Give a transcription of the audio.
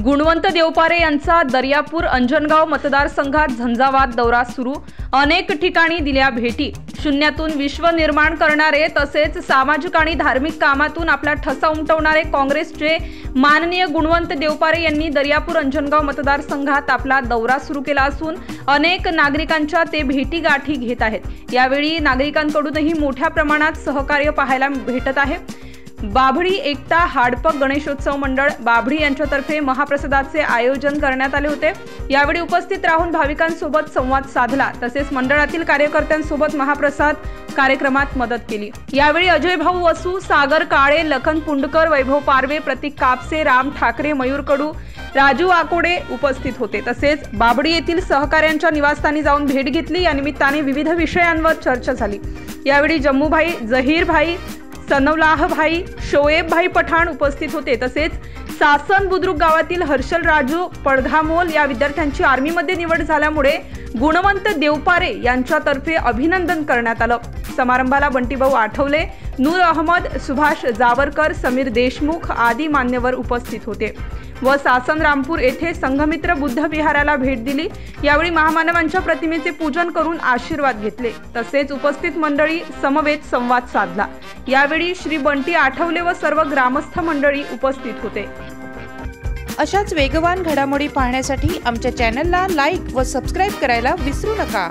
गुणवंत देवपारे यांचा दर्यापूर अंजनगाव मतदारसंघात झंझावात दौरा सुरू। अनेक ठिकाणी दिल्या भेटी। शून्यातून विश्व निर्माण करणारे तसेच सामाजिक आणि धार्मिक कामातून आपला ठसा उमटवणारे काँग्रेसचे माननीय गुणवंत देवपारे यांनी दर्यापूर अंजनगाव मतदारसंघात आपला दौरा सुरू केला असून अनेक नागरिकांच्या ते भेटी गाठी घेत आहेत। यावेळी नागरिकांकडूनही मोठ्या प्रमाणात सहकार्य पाहायला भेटत आहे। बाभळी एकता हाडपक गणेशोत्सव मंडळ बाभळी यांच्यातर्फे महाप्रसादाचे आयोजन करण्यात आले होते। यावेळी उपस्थित राहून भाविकांसोबत संवाद साधला तसेच मंडळातील कार्यकर्त्यांसोबत महाप्रसाद कार्यक्रमात मदत केली। यावेळी अजय भाऊ वसू, सागर काळे, लखन पुंडकर, वैभव पारवे, प्रतीक कापसे, राम ठाकरे, मयूर कडू, राजू आकोडे उपस्थित होते। तसेच बाभळी येथील सहकार्यांच्या निवासस्थानी जाऊन भेट घेतली। या निमित्ताने विविध विषयांवर चर्चा झाली। यावेळी जम्मूभाई, जहीरभाई, सनवलाह भाई, शोएब भाई पठाण उपस्थित होते। तसेच सासन बुद्रुक गावातील हर्षल राजू पडघामोल या विद्यार्थ्यांची आर्मीमध्ये निवड झाल्यामुळे गुणवंत देवपारे यांच्यातर्फे अभिनंदन करण्यात आलं। समारंभाला बंटीभाऊ आठवले, नूर अहमद, सुभाष जावरकर, समीर देशमुख आदी मान्यवर उपस्थित होते व सासन रामपूर येथे संघमित्र बुद्ध विहाराला भेट दिली। यावेळी महामानवांच्या प्रतिमेचे पूजन करून आशीर्वाद घेतले तसेच उपस्थित मंडळी समवेत संवाद साधला। यावेळी श्री बंटी आठवले व सर्व ग्रामस्थ मंडळी उपस्थित होते। अशाच वेगवान घडामोडी पाहण्यासाठी आमच्या चॅनलला लाईक व सबस्क्राइब करायला विसरू नका।